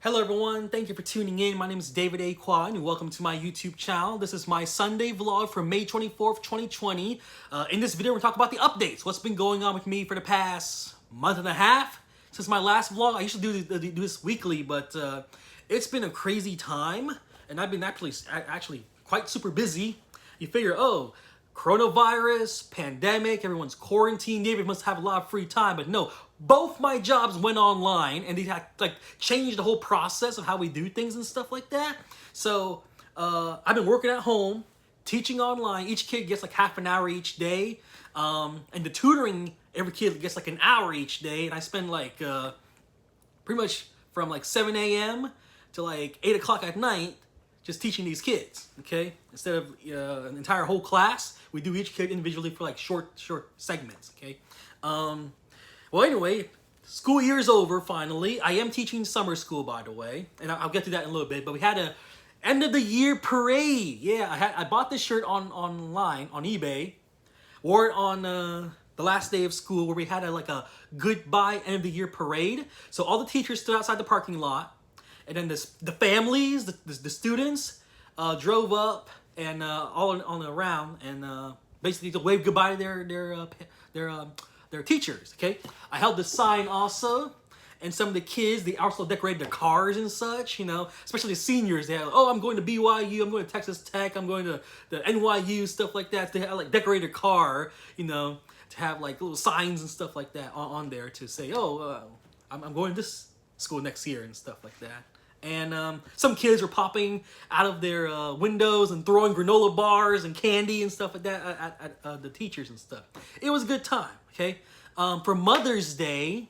Hello everyone, thank you for tuning in. My name is David A. Kwan and welcome to my YouTube channel. This is my Sunday vlog for May 24th, 2020. In this video, we're talking about the updates. What's been going on with me for the past month and a half since my last vlog. I used to do this weekly, but it's been a crazy time and I've been actually quite super busy. You figure, oh, coronavirus, pandemic, everyone's quarantined, David must have a lot of free time, but no, both my jobs went online and they had changed the whole process of how we do things and stuff like that. So I've been working at home, teaching online. Each kid gets like half an hour each day, and the tutoring, every kid gets like an hour each day, and I spend like pretty much from like 7 a.m. to like 8 o'clock at night just teaching these kids, okay? Instead of an entire whole class, we do each kid individually for like short segments, okay? Well, anyway, school year is over finally. I am teaching summer school, by the way, and I'll get to that in a little bit, but we had a end of the year parade. Yeah, I bought this shirt online, on eBay, wore it on the last day of school where we had a goodbye end of the year parade. So all the teachers stood outside the parking lot, and then the families, the students drove up and all on around and basically to wave goodbye to their teachers. Okay, I held the sign also, and some of the kids, they also decorated their cars and such. You know, especially the seniors. They had, oh, I'm going to BYU, I'm going to Texas Tech, I'm going to the NYU, stuff like that. They had like decorate their car, you know, to have like little signs and stuff like that on there to say, oh, I'm going to this school next year and stuff like that. And some kids were popping out of their windows and throwing granola bars and candy and stuff like that at the teachers and stuff. It was a good time, okay? For Mother's Day,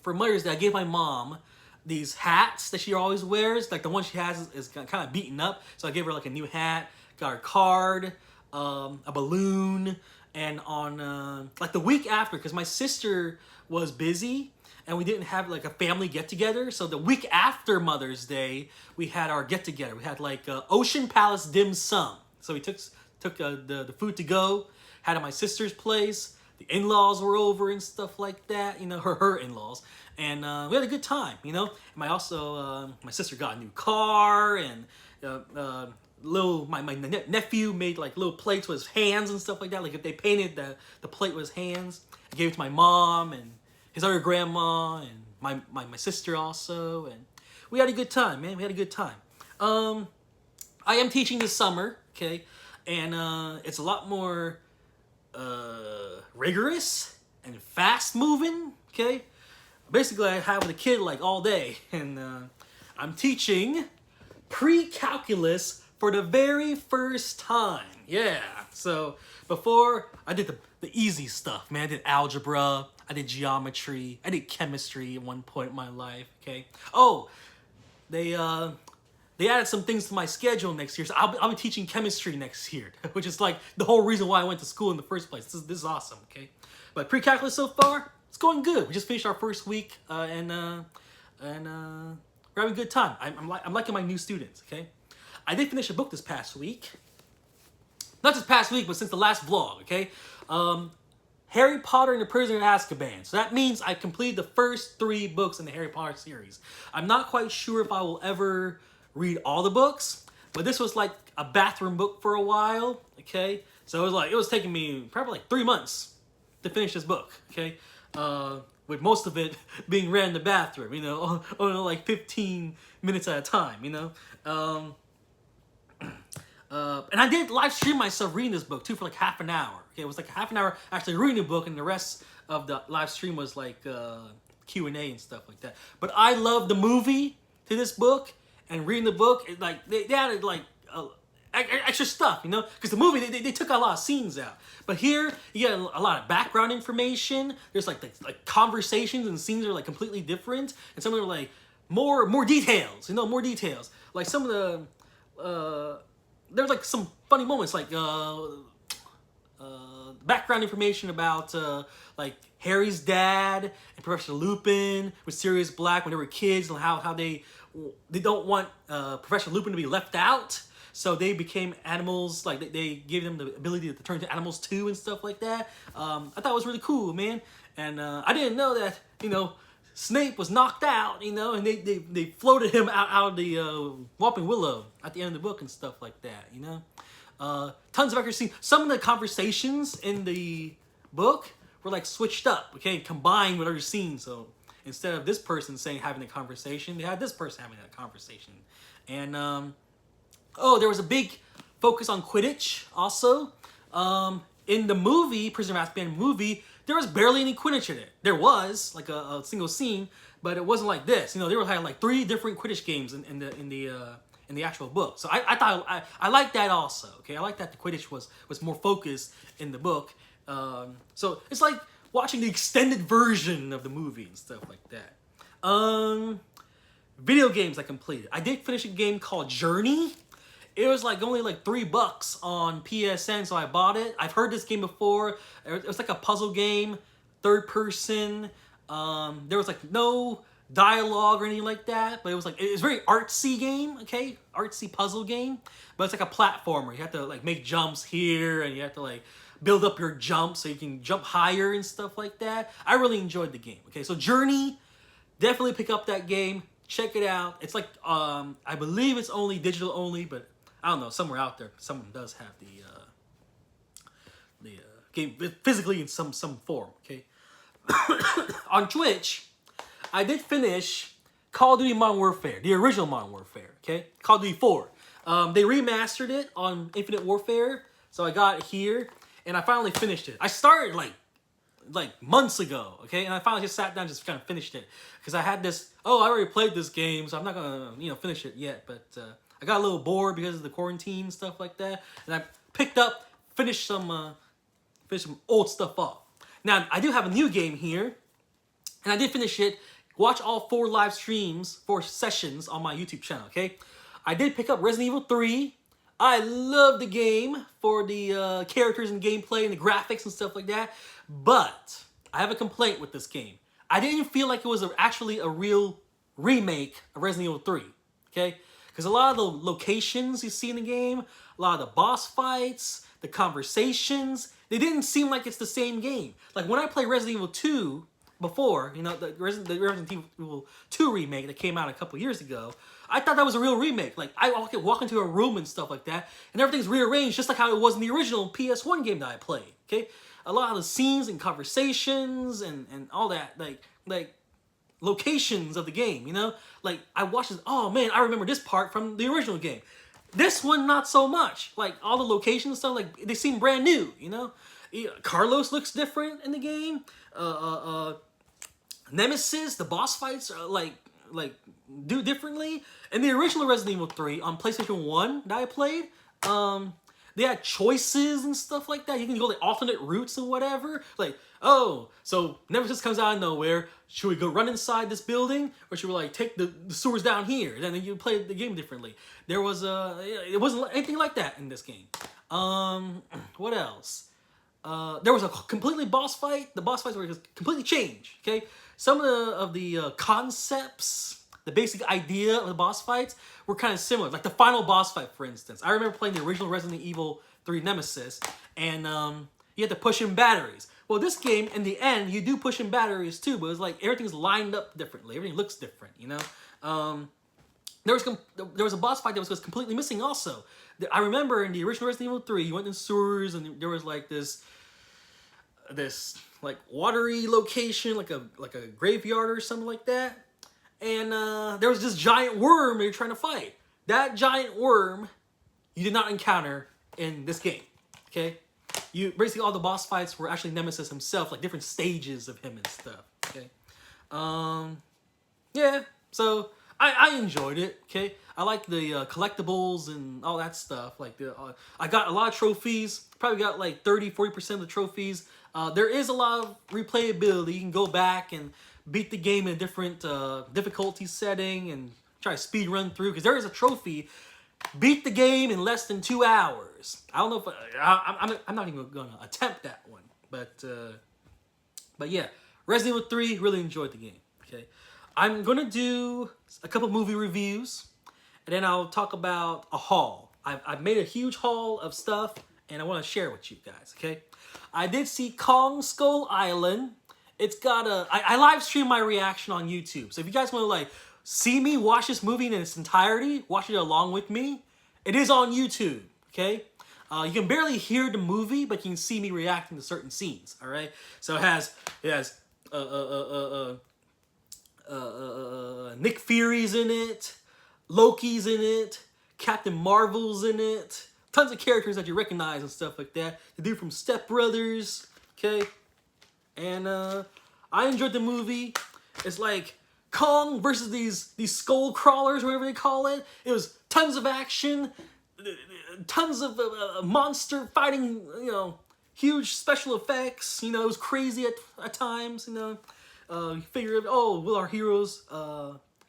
I gave my mom these hats that she always wears. Like the one she has is kind of beaten up. So I gave her like a new hat, got her card, a balloon, and on like the week after, because my sister was busy, and we didn't have like a family get-together. So the week after Mother's Day, we had our get-together. We had like Ocean Palace dim sum. So we took the food to go, had it at my sister's place. The in-laws were over and stuff like that, you know, her in-laws. And we had a good time, you know. And my sister got a new car, and my nephew made like little plates with his hands and stuff like that. Like if they painted the plate with his hands, I gave it to my mom and his other grandma and my sister also, and we had a good time, man. We had a good time. I am teaching this summer, okay, and it's a lot more rigorous and fast moving, okay. Basically, I have the kid like all day, and I'm teaching Precalculus for the very first time. Yeah, so before I did the easy stuff, man. I did algebra, I did geometry, I did chemistry at one point in my life, okay? Oh, they added some things to my schedule next year, so I'll be teaching chemistry next year, which is like the whole reason why I went to school in the first place. This is awesome, okay? But Precalculus so far, it's going good. We just finished our first week, and we're having a good time. I'm liking my new students, okay? I did finish a book this past week. Not this past week, but since the last vlog, okay? Harry Potter and the Prisoner of Azkaban. So that means I completed the first 3 books in the Harry Potter series. I'm not quite sure if I will ever read all the books, but this was like a bathroom book for a while, okay? So it was taking me probably like 3 months to finish this book, okay? With most of it being read in the bathroom, you know, only like 15 minutes at a time, you know? And I did live stream myself reading this book too for like half an hour. Okay, it was like half an hour actually reading the book, and the rest of the live stream was like Q&A and stuff like that. But I love the movie to this book, and reading the book, like they added like extra stuff, you know, because the movie they took a lot of scenes out. But here you get a lot of background information. There's like conversations, and scenes are like completely different, and some of them are like more details, you know, more details. Like some of the there's like some funny moments, like background information about like Harry's dad and Professor Lupin with Sirius Black when they were kids, and how they don't want Professor Lupin to be left out, so they became animals. Like they gave them the ability to turn into animals too and stuff like that. I thought it was really cool, man. And I didn't know that, you know, Snape was knocked out, you know, and they floated him out of the Whopping Willow at the end of the book and stuff like that, you know. Tons of extra scenes. Some of the conversations in the book were like switched up, okay, combined with other scenes. So instead of this person having a conversation, they had this person having that conversation. And there was a big focus on Quidditch also. In the movie, Prisoner of Azkaban movie, there was barely any Quidditch in it. There was like a single scene, but it wasn't like this. You know, they were having like 3 different Quidditch games in the actual book. So I thought I liked that also. Okay, I like that the Quidditch was more focused in the book. So it's like watching the extended version of the movie and stuff like that. Video games I completed. I did finish a game called Journey. It was like only like $3 on PSN, so I bought it. I've heard this game before. It was like a puzzle game, third person. There was like no dialogue or anything like that, but it was very artsy game, okay? Artsy puzzle game, but it's like a platformer. You have to like make jumps here, and you have to like build up your jump so you can jump higher and stuff like that. I really enjoyed the game, okay? So Journey, definitely pick up that game. Check it out. It's like, I believe it's only digital only, but I don't know, somewhere out there, someone does have the game physically in some form, okay? On Twitch, I did finish Call of Duty Modern Warfare, the original Modern Warfare, okay? Call of Duty 4. They remastered it on Infinite Warfare, so I got it here, and I finally finished it. I started like months ago, okay? And I finally just sat down and just kind of finished it. Because I had this, I already played this game, so I'm not going to, finish it yet, but I got a little bored because of the quarantine and stuff like that, and I picked up, finished some old stuff off. Now, I do have a new game here, and I did finish it. Watch all 4 live streams, 4 sessions on my YouTube channel, okay? I did pick up Resident Evil 3. I love the game for the characters and gameplay and the graphics and stuff like that, but I have a complaint with this game. I didn't feel like it was actually a real remake of Resident Evil 3, okay? Because a lot of the locations you see in the game, a lot of the boss fights, the conversations, they didn't seem like it's the same game. Like when I played Resident Evil 2 before, the Resident Evil 2 remake that came out a couple years ago, I thought that was a real remake. Like I could walk into a room and stuff like that, and everything's rearranged just like how it was in the original PS1 game that I played, okay? A lot of the scenes and conversations and all that, like locations of the game, Like, I watched this, oh man, I remember this part from the original game. This one, not so much. Like, all the locations and stuff, like, they seem brand new, Carlos looks different in the game. Nemesis, the boss fights are, like do differently. In the original Resident Evil 3 on PlayStation 1 that I played, they had choices and stuff like that. You can go like alternate routes and whatever. Like, so Nemesis comes out of nowhere. Should we go run inside this building, or should we like take the sewers down here? And then you play the game differently. There was it wasn't anything like that in this game. What else? There was a completely boss fight. The boss fights were completely changed. Okay, some of the concepts, the basic idea of the boss fights were kind of similar. Like the final boss fight, for instance. I remember playing the original Resident Evil 3 Nemesis, and you had to push in batteries. Well, this game, in the end, you do push in batteries too, but it's like everything's lined up differently. Everything looks different, There was a boss fight that was completely missing also. I remember in the original Resident Evil 3, you went in sewers, and there was like this like watery location, like a graveyard or something like that. And there was this giant worm that you're trying to fight. That giant worm you did not encounter in this game, okay? Basically all the boss fights were actually Nemesis himself, like different stages of him and stuff, okay? Yeah, so I enjoyed it, okay? I like the collectibles and all that stuff. Like I got a lot of trophies, probably got like 30-40% of the trophies. There is a lot of replayability. You can go back and beat the game in a different difficulty setting and try to speed run through, because there is a trophy, beat the game in less than 2 hours. I don't know if I'm not even gonna attempt that one, but yeah, Resident Evil 3, really enjoyed the game. Okay, I'm gonna do a couple movie reviews, and then I'll talk about a haul. I've made a huge haul of stuff, and I want to share with you guys. Okay, I did see Kong Skull Island. it's got a... I live stream my reaction on YouTube. So if you guys want to like see me watch this movie in its entirety, watch it along with me, it is on YouTube, okay? You can barely hear the movie, but you can see me reacting to certain scenes, all right? So it has Nick Fury's in it, Loki's in it, Captain Marvel's in it, tons of characters that you recognize and stuff like that. The dude from Step Brothers, okay? And I enjoyed the movie. It's like Kong versus these skull crawlers, whatever they call it. It was tons of action, tons of monster fighting, you know, huge special effects. You know, it was crazy at times, you know. You figure, oh, will our heroes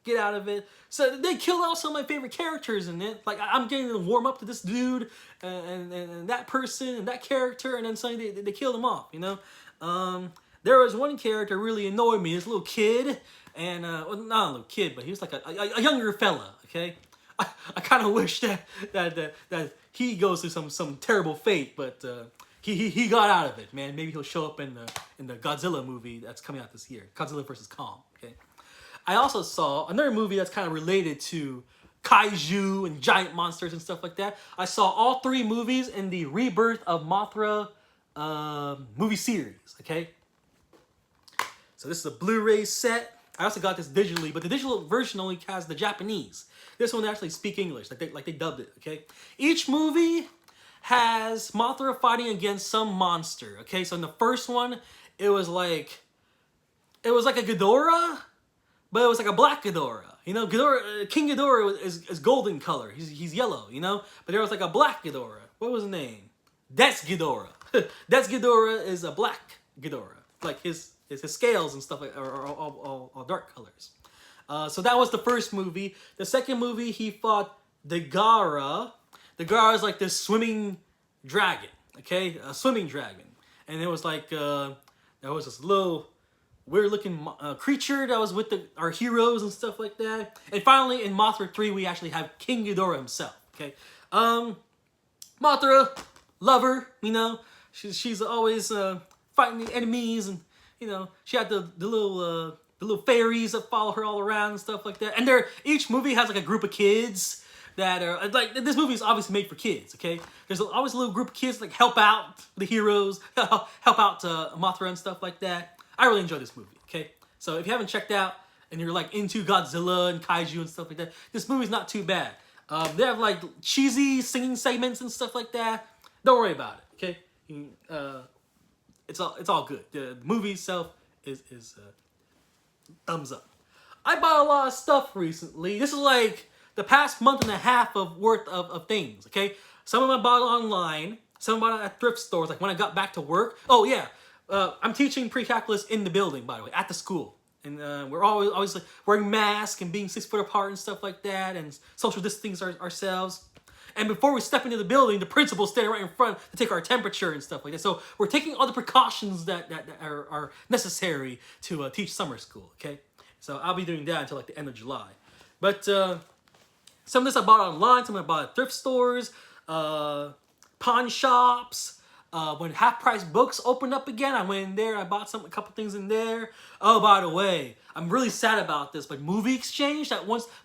get out of it? So they killed out some of my favorite characters in it. Like, I'm getting to warm up to this dude and that person and that character, and then suddenly they killed them off, you know? There was one character really annoyed me, this little kid, and, well, not a little kid, but he was like a younger fella, okay? I kind of wish that he goes through some terrible fate, but he got out of it, man. Maybe he'll show up in the Godzilla movie that's coming out this year, Godzilla vs. Kong. Okay. I also saw another movie that's kind of related to kaiju and giant monsters and stuff like that. I saw all three movies in the Rebirth of Mothra movie series. Okay. So this is a Blu-ray set. I also got this digitally, but the digital version only has the Japanese. This one actually speak English, like they dubbed it, okay? Each movie has Mothra fighting against some monster, okay? So in the first one, it was like a Ghidorah, but it was like a black Ghidorah. You know, King Ghidorah is golden color. He's yellow, you know? But there was like a black Ghidorah. What was his name? That's Ghidorah. That's Ghidorah is a black Ghidorah. Like his scales and stuff like are all dark colors. So that was the first movie. The second movie, he fought Dagara. Dagara is like this swimming dragon, okay? A swimming dragon. And it was like, there was this little weird-looking creature that was with our heroes and stuff like that. And finally, in Mothra 3, we actually have King Ghidorah himself, okay? Mothra, lover, you know? She's always fighting the enemies, and, you know, she had the little fairies that follow her all around and stuff like that. And each movie has like a group of kids that are like, this movie is obviously made for kids, okay? There's always a little group of kids like help out the heroes, help out Mothra and stuff like that. I really enjoyed this movie, okay? So if you haven't checked out and you're like into Godzilla and kaiju and stuff like that, this movie's not too bad. They have like cheesy singing segments and stuff like that. Don't worry about it, okay? It's all good. The movie itself is thumbs up. I bought a lot of stuff recently. This is like the past month and a half worth of things, okay? Some of them I bought online. Some of them I bought at thrift stores, like when I got back to work. Oh, yeah. I'm teaching Precalculus in the building, by the way, at the school. And we're always like wearing masks and being 6 foot apart and stuff like that, and social distancing ourselves. And before we step into the building, the principal's standing right in front to take our temperature and stuff like that. So we're taking all the precautions that are necessary to teach summer school, okay? So I'll be doing that until like the end of July. But some of this I bought online, some I bought at thrift stores, pawn shops. When half-price books opened up again, I went in there, I bought a couple things in there. Oh, by the way, I'm really sad about this, but Movie Exchange,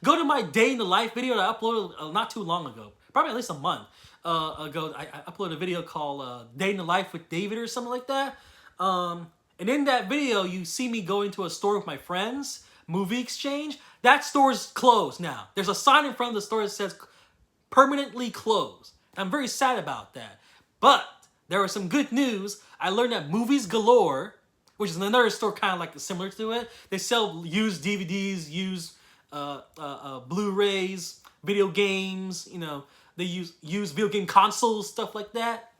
go to my day in the life video that I uploaded not too long ago, probably at least a month ago. I uploaded a video called Day in the Life with David or something like that. And in that video, you see me go into a store with my friends, Movie Exchange. That store's closed now. There's a sign in front of the store that says permanently closed. I'm very sad about that. But there was some good news. I learned that Movies Galore, which is another store kind of like similar to it, they sell used DVDs, used Blu-rays, video games, you know, they use video game consoles, stuff like that.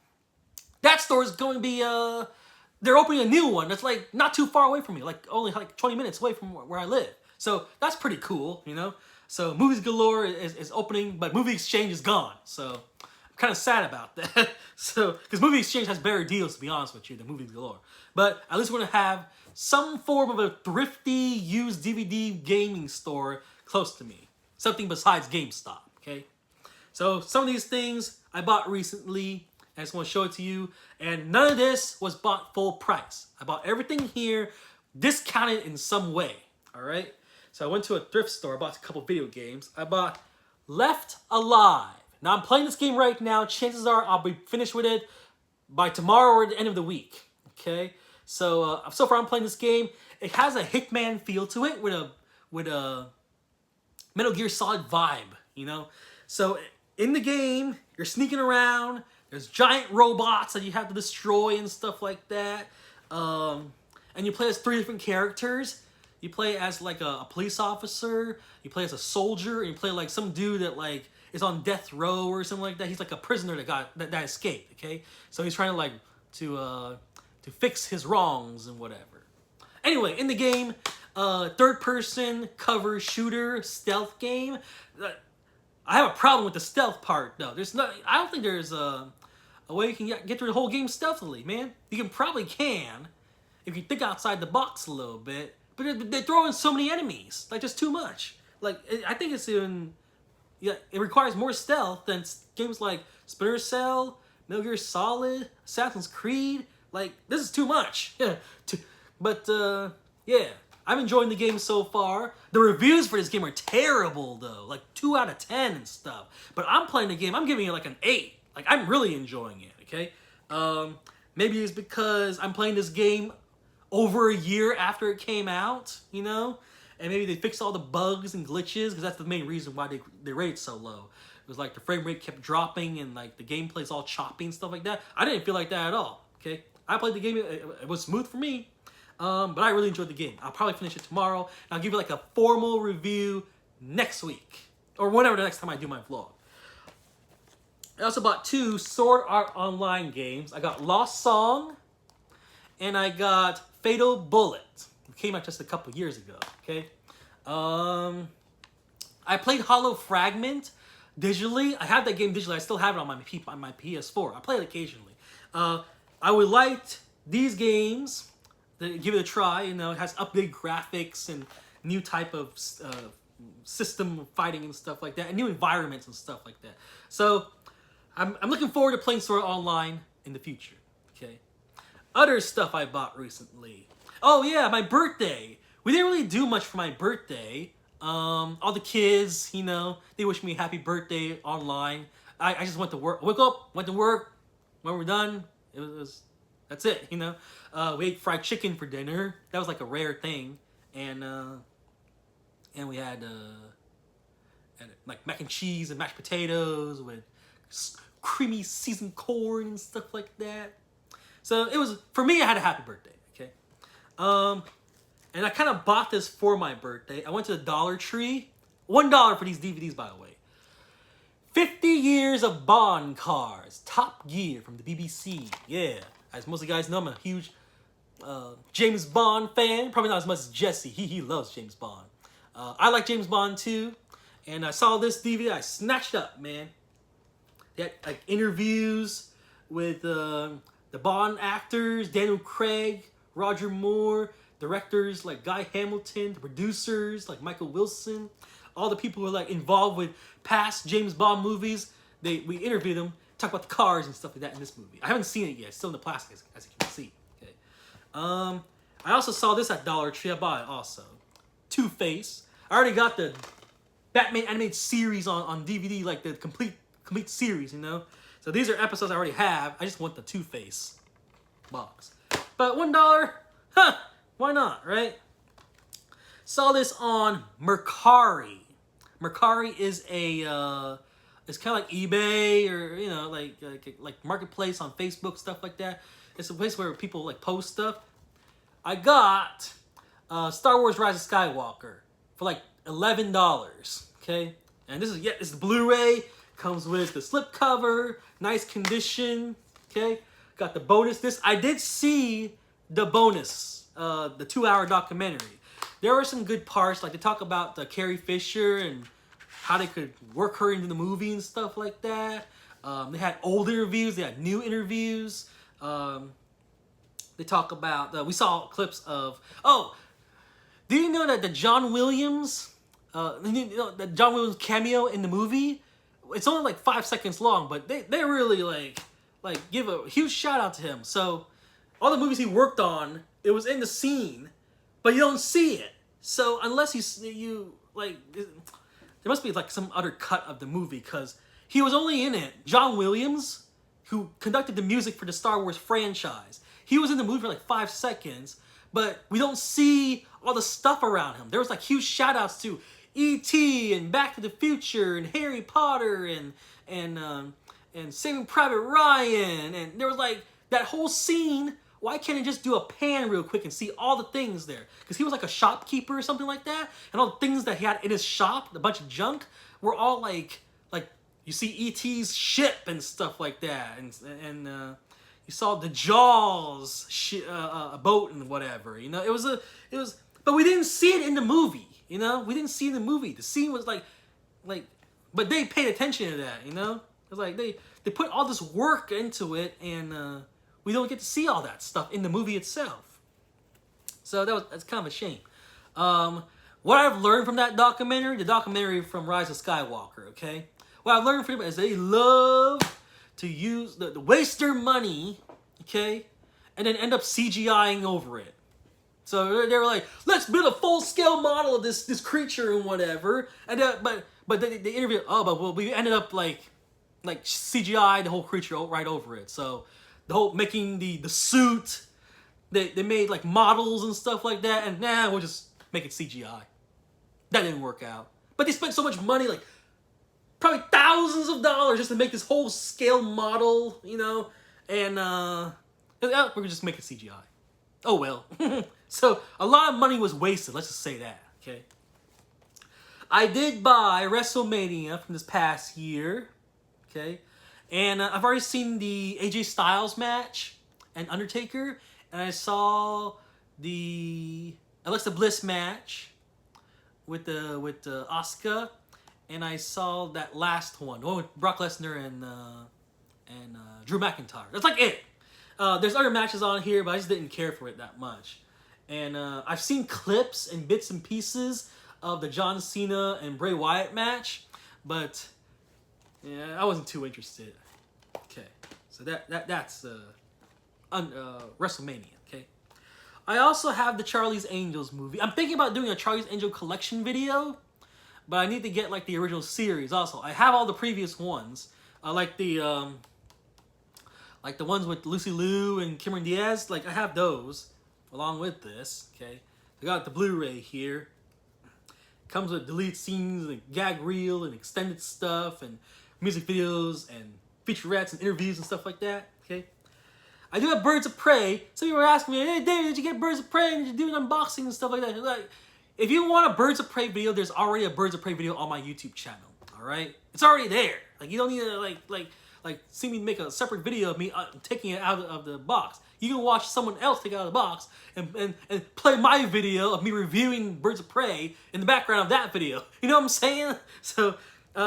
That store is going to be, they're opening a new one that's like not too far away from me, like only like 20 minutes away from where I live. So that's pretty cool, you know? So Movies Galore is opening, but Movie Exchange is gone. So I'm kind of sad about that. So, because Movie Exchange has better deals, to be honest with you, than Movies Galore. But at least we're going to have some form of a thrifty, used DVD gaming store close to me. Something besides GameStop, okay? So some of these things I bought recently. I just want to show it to you. And none of this was bought full price. I bought everything here discounted in some way. All right. So I went to a thrift store. I bought a couple video games. I bought Left Alive. Now I'm playing this game right now. Chances are I'll be finished with it by tomorrow or the end of the week. Okay. So so far I'm playing this game. It has a Hitman feel to it with a Metal Gear Solid vibe. You know. So in the game, you're sneaking around. There's giant robots that you have to destroy and stuff like that. And you play as 3 different characters. You play as like a police officer. You play as a soldier. And you play like some dude that like is on death row or something like that. He's like a prisoner that escaped. Okay, so he's trying to like to fix his wrongs and whatever. Anyway, in the game, third person cover shooter stealth game. I have a problem with the stealth part though. I don't think there's a way you can get through the whole game stealthily, man. You probably can if you think outside the box a little bit. But they throw in so many enemies, like just too much. Like I think it's even, yeah, it requires more stealth than games like Splinter Cell, Metal Gear Solid, Assassin's Creed. Like this is too much. But yeah, I'm enjoying the game so far. The reviews for this game are terrible though, like 2 out of 10 and stuff. But I'm playing the game. I'm giving it like an 8. Like I'm really enjoying it. Okay, maybe it's because I'm playing this game over a year after it came out, you know? And maybe they fixed all the bugs and glitches, because that's the main reason why they rated so low. It was like the frame rate kept dropping and like the gameplay's all choppy and stuff like that. I didn't feel like that at all, okay? I played the game, it was smooth for me, but I really enjoyed the game. I'll probably finish it tomorrow, and I'll give you like a formal review next week, or whenever the next time I do my vlog. I also bought 2 Sword Art Online games. I got Lost Song, and I got Fatal Bullet. It came out just a couple years ago, okay? I played Hollow Fragment digitally. I have that game digitally. I still have it on my PS4. I play it occasionally. I would like these games to give it a try. You know, it has updated graphics and new type of system of fighting and stuff like that, and new environments and stuff like that. So I'm looking forward to playing Sword Art Online in the future, okay? Other stuff I bought recently. Oh yeah, my birthday. We didn't really do much for my birthday. All the kids, you know, they wished me a happy birthday online. I just went to work. Woke up, went to work. When we're done, that's it, you know. We ate fried chicken for dinner. That was like a rare thing. And we had like mac and cheese and mashed potatoes with creamy seasoned corn and stuff like that. So it was, for me, I had a happy birthday, okay? And I kind of bought this for my birthday. I went to the Dollar Tree. $1 for these DVDs, by the way. 50 Years of Bond Cars. Top Gear from the BBC. Yeah. As most of you guys know, I'm a huge James Bond fan. Probably not as much as Jesse. He loves James Bond. I like James Bond too. And I saw this DVD. I snatched up, man. They had like interviews with the Bond actors, Daniel Craig, Roger Moore, directors like Guy Hamilton, the producers like Michael Wilson, all the people who are like involved with past James Bond movies. We interviewed them, talk about the cars and stuff like that in this movie. I haven't seen it yet; it's still in the plastic, as you can see. Okay. I also saw this at Dollar Tree. I bought it also. Two-Face. I already got the Batman animated series on DVD, like the complete series, you know. So these are episodes I already have. I just want the Two-Face box. But $1, huh? Why not, right? Saw this on Mercari. Mercari is it's kind of like eBay, or you know, like marketplace on Facebook, stuff like that. It's a place where people like post stuff. I got Star Wars: Rise of Skywalker for like $11. Okay, and this is the Blu-ray. Comes with the slipcover, nice condition. Okay, got the bonus disc. I did see the bonus, the 2-hour documentary. There were some good parts, like they talk about Carrie Fisher and how they could work her into the movie and stuff like that. They had old interviews, they had new interviews. They talk about, we saw clips of, do you know that the John Williams cameo in the movie, it's only like 5 seconds long, but they really like give a huge shout out to him. So all the movies he worked on, it was in the scene but you don't see it. So unless you like, there must be like some other cut of the movie, because he was only in it. John Williams, who conducted the music for the Star Wars franchise, he was in the movie for like 5 seconds, but we don't see all the stuff around him. There was like huge shout outs to E.T. and Back to the Future and Harry Potter and Saving Private Ryan, and there was like that whole scene. Why can't he just do a pan real quick and see all the things there? Because he was like a shopkeeper or something like that, and all the things that he had in his shop, a bunch of junk, were all like you see E.T.'s ship and stuff like that, and you saw the Jaws a boat and whatever. You know, it was, but we didn't see it in the movie. You know, we didn't see it in the movie. The scene was like, but they paid attention to that. You know, it was like they put all this work into it, and we don't get to see all that stuff in the movie itself. So that's kind of a shame. What I've learned from that documentary, the documentary from Rise of Skywalker, okay? What I've learned from them is they love to use, the waste their money, okay? And then end up CGIing over it. So they were like, let's build a full-scale model of this creature and whatever. And but they interviewed, but we ended up like CGI the whole creature right over it. So the whole making the suit, they made like models and stuff like that, and we'll just make it CGI. That didn't work out. But they spent so much money, like probably thousands of dollars, just to make this whole scale model, you know, and we're just make it CGI. Oh well. So a lot of money was wasted. Let's just say that. Okay. I did buy WrestleMania from this past year. Okay. And I've already seen the AJ Styles match and Undertaker, and I saw the Alexa Bliss match with Asuka, and I saw that last one, the one with Brock Lesnar and Drew McIntyre. That's like it. There's other matches on here, but I just didn't care for it that much. And I've seen clips and bits and pieces of the John Cena and Bray Wyatt match, but yeah, I wasn't too interested. Okay, so that's WrestleMania. Okay, I also have the Charlie's Angels movie. I'm thinking about doing a Charlie's Angel collection video, but I need to get like the original series. Also, I have all the previous ones, like the ones with Lucy Liu and Cameron Diaz. Like I have those along with this. Okay, I got the Blu-ray here. Comes with deleted scenes and gag reel and extended stuff and music videos and featurettes and interviews and stuff like that. Okay, I do have Birds of Prey. Some people were asking me, "Hey, David, did you get Birds of Prey? Did you do an unboxing and stuff like that?" Like, if you want a Birds of Prey video, there's already a Birds of Prey video on my YouTube channel. All right, it's already there. Like you don't need to like see me make a separate video of me taking it out of the box. You can watch someone else take it out of the box and play my video of me reviewing Birds of Prey in the background of that video. You know what I'm saying? So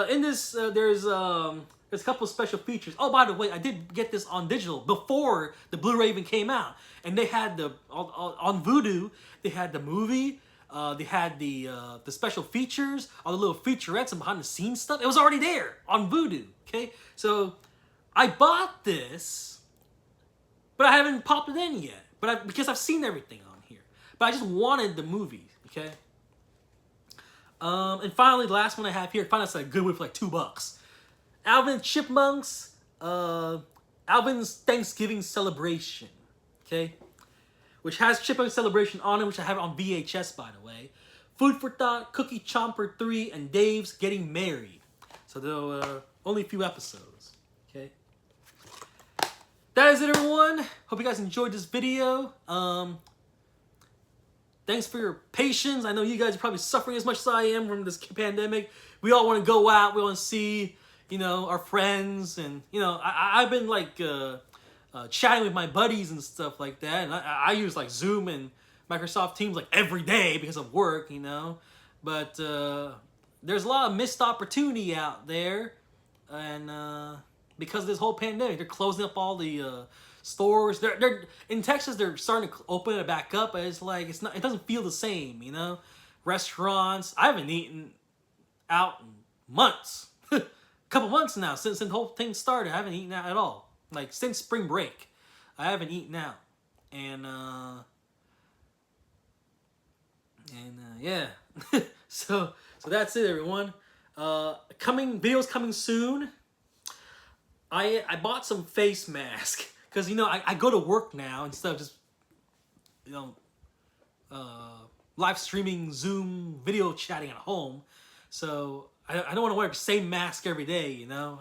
in this, there's a couple of special features. Oh, by the way, I did get this on digital before the Blu-ray even came out. And they had on Vudu, they had the movie, they had the special features, all the little featurettes and behind the scenes stuff. It was already there on Vudu, okay? So I bought this, but I haven't popped it in yet. Because I've seen everything on here. But I just wanted the movie, okay? And finally, the last one I have here, I found it's like Goodwill for like $2. Alvin and Chipmunks, Alvin's Thanksgiving Celebration, okay? Which has Chipmunk Celebration on it, which I have on VHS, by the way. Food for Thought, Cookie Chomper 3, and Dave's Getting Married. So there are only a few episodes, okay? That is it, everyone. Hope you guys enjoyed this video. Thanks for your patience. I know you guys are probably suffering as much as I am from this pandemic. We all want to go out. We want to see, you know, our friends. And, you know, I've been, like, chatting with my buddies and stuff like that. And I use, like, Zoom and Microsoft Teams, like, every day because of work, you know. But there's a lot of missed opportunity out there. And because of this whole pandemic, they're closing up all the stores. They're in Texas. They're starting to open it back up, but it's like it's not. It doesn't feel the same, you know. Restaurants. I haven't eaten out in months, a couple months now since the whole thing started. I haven't eaten out at all. Like since spring break, I haven't eaten out, and And yeah, so that's it, everyone. Videos coming soon. I bought some face mask because I go to work now instead of just live streaming Zoom video chatting at home. So I don't want to wear the same mask every day, and I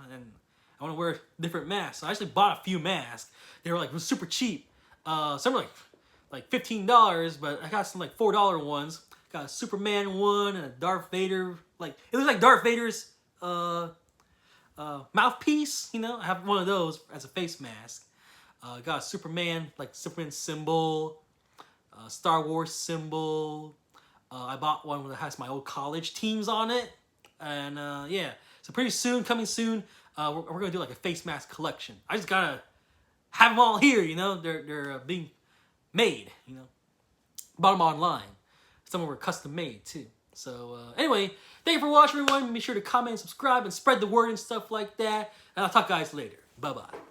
want to wear different masks. So I actually bought a few masks. They were super cheap. Some were like $15, but I got some like $4 ones. Got a Superman one and a Darth Vader. It looks like Darth Vader's mouthpiece. I have one of those as a face mask. Got a Superman symbol, Star Wars symbol. I bought one that has my old college teams on it, and yeah. So pretty soon, coming soon, we're gonna do like a face mask collection. I just gotta have them all here. They're being made. Bought them online. Some of them were custom made too. So anyway, thank you for watching, everyone. Be sure to comment, subscribe, and spread the word and stuff like that. And I'll talk to you guys later. Bye bye.